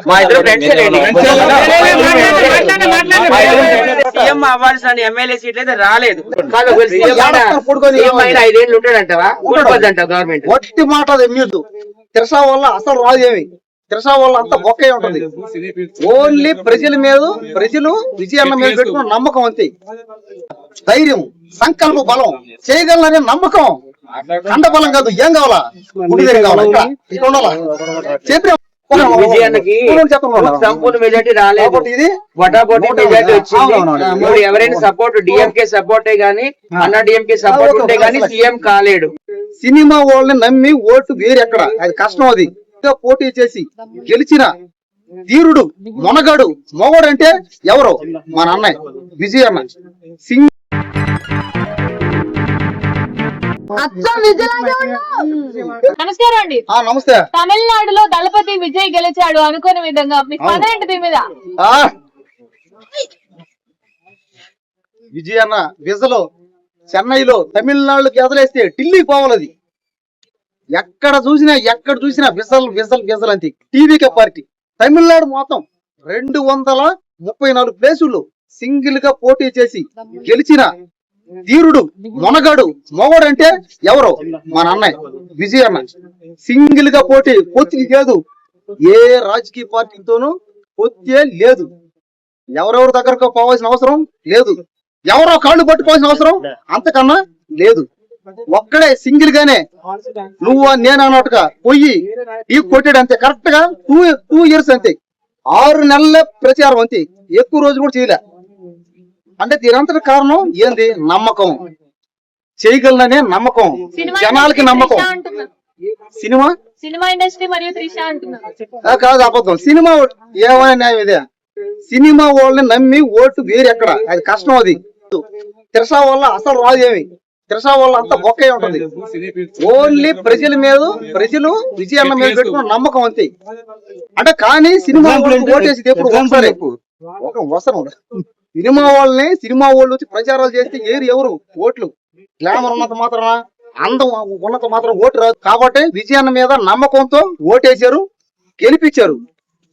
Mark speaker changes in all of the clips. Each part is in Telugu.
Speaker 1: మా ఇద్దరు సీఎం అవ్వాల్సిన ఎమ్మెల్యే సీట్లు అయితే రాలేదు. ఆయన 5 ఏళ్ళు ఉంటాడంటవా? ఊడిపోద్దంట గవర్నమెంట్.
Speaker 2: ఒట్టి మాట ఎమ్మెల్యే తిరసా వల్ల అసలు రాదు. ఏమి తిరసా వల్ల అంతా బొక్కే ఉంటది. ఓన్లీ ప్రజల మీద, ప్రజలు విజయన్న మీద పెట్టుకున్న నమ్మకం అంతే. ధైర్యం, సంకల్ప బలం, చేయగలననే నమ్మకం, కండ బలం కాదు. ఏం కావాలా? కావాలా ఇక్కడ ఉండాలా? చెప్పి
Speaker 1: విజయానికి సంపూర్ణ మెజార్టీ రాలేదు. ఇది వటాపోటీ మెజార్టీ వచ్చింది. ఇప్పుడు ఎవరైనా సపోర్ట్ డిఎంకే సపోర్టే గానీ, అన్నా డిఎంకే సపోర్ట్ ఉంటే గానీ సీఎం కాలేడు.
Speaker 2: సినిమా వాళ్ళని నమ్మి ఓటు వేరెక్కడ, అది కష్టం. అది పోటీ చేసి గెలిచిన ధీరుడు, మొనగాడు, మొగోడు అంటే ఎవరు? మన అన్నయ్య విజయన్న.
Speaker 3: నమస్కారం అండి.
Speaker 2: నమస్తే.
Speaker 3: తమిళనాడులో దళపతి విజయ్ గెలిచాడు అనుకునే విధంగా మీ స్పందన ఏంటి దీని మీద?
Speaker 2: విజయన్న విజలో చెన్నైలో తమిళనాడుకి ఎదలేస్తే ఢిల్లీ పోవాలది. ఎక్కడ చూసినా విజల్ విజల్ విజల్ అంతే. టీవీకే పార్టీ. తమిళనాడు మొత్తం 234 ప్లేసుల్లో సింగిల్ గా పోటీ చేసి గెలిచిన ధీరుడు, మొనగాడు, మొగోడు అంటే ఎవరు? మన అన్నయ్య విజయన్న. సింగిల్ గా పోటీ, పొత్తికి లేదు. ఏ రాజకీయ పార్టీతోనూ పొత్తే లేదు. ఎవరెవరి దగ్గరకు పోవాల్సిన అవసరం లేదు. ఎవరో కాళ్ళు పట్టుకోవాల్సిన అవసరం అంతకన్నా లేదు. ఒక్కడే సింగిల్ గానే నువ్వు నేను అన్నట్టుగా పోయి ఈ కొట్టాడు అంతే. కరెక్ట్ గా 2 years అంతే. 6 నెలల ప్రచారం అంతే. ఎక్కువ రోజు కూడా చేయలే. అంటే దీనంతటి కారణం ఏంది? నమ్మకం. చేయగలననే నమ్మకం, జనాలకి నమ్మకం.
Speaker 3: సినిమా ఇండస్ట్రీ మరియు త్రిష అంటున్నారు.
Speaker 2: కాదు, అబద్ధం. సినిమా ఏమైనా న్యాయం ఇదే. సినిమా వాళ్ళని నమ్మి ఓటు వేరెక్కడ, అది కష్టం. అది తిరసా వల్ల అసలు రాదు. ఏమి తిరసా వల్ల అంతా బొక్కే ఉంటది. ఓన్లీ ప్రజల మీద, ప్రజలు విజయన్న మీద పెట్టుకున్న నమ్మకం అంతే. అంటే కానీ సినిమా ఓటేసి ఎప్పుడు ఒకసారి ఒక వసరం. సినిమా వాళ్ళు వచ్చి ప్రచారాలు చేస్తే ఎవరు ఓట్లు? గ్లామర్ ఉన్నంత మాత్రం, అందం ఉన్నంత మాత్రం ఓటు రాదు. కాబట్టి విజయన్న మీద నమ్మకంతో ఓటేశారు, గెలిపించారు.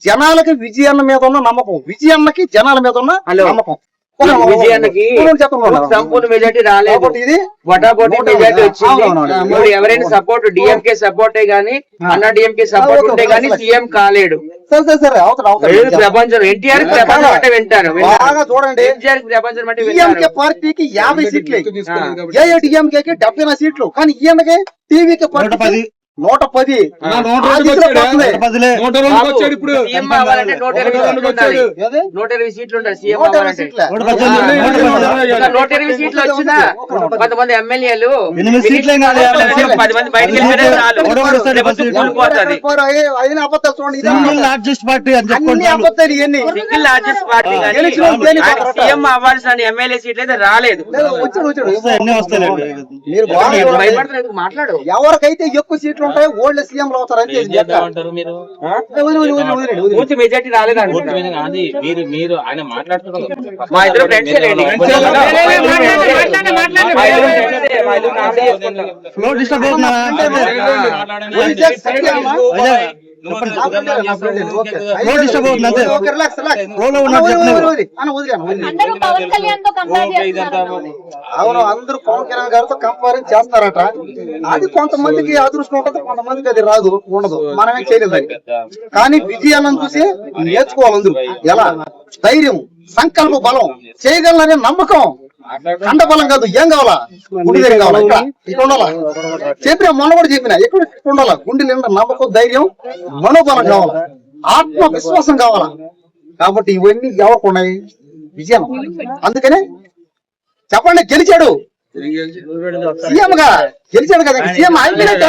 Speaker 2: జనాలకి విజయన్న మీద ఉన్న నమ్మకం, విజయన్నకి జనాల మీద ఉన్న నమ్మకం.
Speaker 1: విజయానికి సంపూర్ణ మెజార్టీ రాలేదు. ఇది వటాపోటీ మెజార్టీ వచ్చింది. ఇప్పుడు ఎవరైనా సపోర్ట్ డిఎంకే సపోర్టే గానీ, అన్నా డిఎంకే సపోర్ట్ ఉంటే గానీ సీఎం కాలేడు. ప్రపంచం ఎన్టీఆర్ ప్రపంచం అంటే వింటారు.
Speaker 2: చూడండి,
Speaker 1: ఎన్టీఆర్ ప్రపంచం అంటే
Speaker 2: డిఎంకే పార్టీకి 50 సీట్లు, ఏఐడిఎంకేకి 70 సీట్లు. కానీ ఈయనకి టీవీకి 110. 110
Speaker 1: సీట్లు ఉంటాయి. సీఎం 120 సీట్లు వచ్చినా కొంతమంది ఎమ్మెల్యేలు 10 మంది బయటకు సీఎం అవ్వాల్సిన ఎమ్మెల్యే సీట్లు అయితే రాలేదు. మాట్లాడు.
Speaker 2: ఎవరికైతే ఎక్కువ సీట్లు ఉంటాయి ఓల్డ్ సీఎం లో అవుతారు.
Speaker 1: మెజార్టీ రాలేదు.
Speaker 4: మీరు ఆయన మాట్లాడుతున్నారు.
Speaker 1: మా ఇద్దరు ఫ్రెండ్స్
Speaker 2: అవును, అందరూ పవన్ కళ్యాణ్ గారితో కంపేర్ చేస్తారట. అది కొంతమందికి అదృష్టం ఉంటుంది, కొంతమందికి అది రాదు, ఉండదు. మనమే చేయలేదు. కానీ విజయాలను చూసి నేర్చుకోవాలి అందరూ. ఎలా? ధైర్యం, సంకల్ప బలం, చేయగలననే నమ్మకం, కండ బలం కాదు. ఏం కావాలా? గుండె ధైర్యం కావాలా? ఇక్కడ ఉండాలా? చెప్పిన మొన్న కూడా చెప్పిన ఇక్కడ ఉండాలా. గుండె నిండా నమ్మకం, ధైర్యం, మనోబలం కావాలా, ఆత్మ విశ్వాసం కావాలా. కాబట్టి ఇవన్నీ ఎవరికి ఉన్నాయి? విజయం. అందుకనే చెప్పండి, గెలిచాడు సీఎం గా, గెలిచాడు కదా. సీఎం అయిపోయినట్టు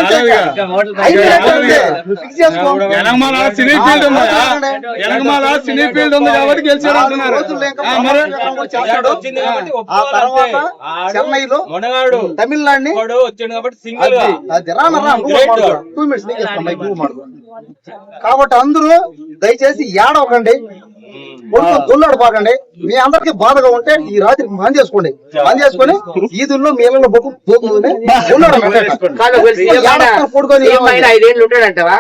Speaker 4: సినీ ఫీల్డ్ ఉంది కాబట్టి గెలిచాడు అంటున్నారు.
Speaker 2: ఆ తర్వాత చెన్నైలో తమిళనాడుని
Speaker 4: వచ్చాడు కాబట్టి సింగిల్
Speaker 2: కాబట్టి అందరూ దయచేసి ఏడవకండి. గొల్లాడు బాగండి. మీ అందరికి బాధగా ఉంటే ఈ రాత్రి బంద్ చేసుకోండి. బంద్ చేసుకొని ఈదుల్లో మీ ఇళ్ళలో
Speaker 1: ఐదేళ్ళు ఉంటాడంటవా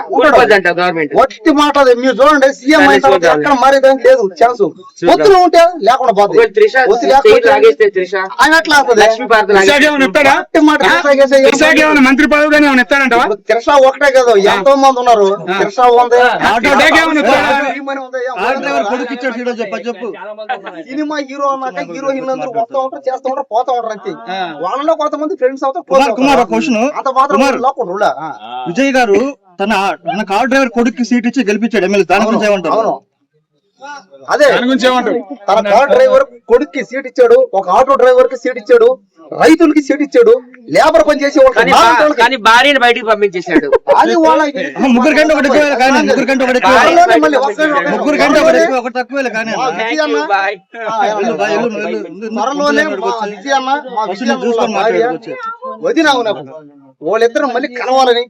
Speaker 1: గవర్నమెంట్
Speaker 2: వట్టి మాట అది. మీరు చూడండి సీఎం అయిన తర్వాత ఎక్కడ మారేదానికి లేదు ఛాన్స్. ఒత్తులు ఉంటే లేకుండా పోతుంది.
Speaker 1: త్రిష లాగేస్తే త్రిష
Speaker 2: ఆయన ఎట్లా అవుతుంది?
Speaker 1: లక్ష్మీ పార్త
Speaker 2: వట్టి మాట
Speaker 4: మంత్రి పదవి ఏమైనా ఇస్తాడంటవా?
Speaker 2: తిరస ఒకటే కదా, ఎంతో మంది ఉన్నారు. తిరస ఉంది, సినిమా హీరో అన్నాక హీరోయిన్ అందరూ వస్తూ ఉంటారు, చేస్తూ ఉంటారు, పోతా ఉంటారు అంతే. వాళ్ళలో కొంతమంది ఫ్రెండ్స్ అవుతారు. అంత మాత్రం లోకుండా
Speaker 5: విజయ్ గారు తన కార్ డ్రైవర్ కొడుకు సీట్ ఇచ్చి గెలిపించాడు ఎమ్మెల్యే. దాని గురించి ఏమంటారు?
Speaker 2: అవును, అదే తన కార్ డ్రైవర్ కొడుక్కి సీట్ ఇచ్చాడు, ఒక ఆటో డ్రైవర్ కి సీట్ ఇచ్చాడు, రైతులకి సీట్ ఇచ్చాడు, లేబర్ పని చేసే
Speaker 1: కానీ భార్యని బయటికి పంపించేశాడు.
Speaker 2: అది వాళ్ళ
Speaker 5: ముగ్గురు కంటే ఒకటి ఎక్కువ కానీ ముగ్గురు కంటే ఒకటి ఎక్కువ ముగ్గురు కంటే ఒకటి ఎక్కువ ఒకటి తక్కువ కానీ
Speaker 2: త్వరలోనే విజయ్ అన్న మా విజయ్ అన్న భార్య వదినావు నాకు వాళ్ళిద్దరు మళ్ళీ కలవాలని,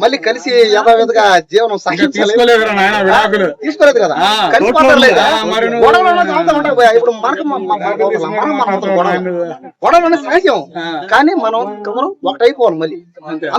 Speaker 2: మళ్ళీ కలిసి యథావిధిగా జీవనం
Speaker 4: తీసుకోలేదు
Speaker 2: కదా, కలిసిపోతారు లేదా? గొడవలు అనేది అవుతా ఉంటాయి భయ్యా. ఇప్పుడు మనకు గొడవలు అనేది సహజం, కానీ మనం ఒకటైపోవాలి మళ్ళీ అందరూ.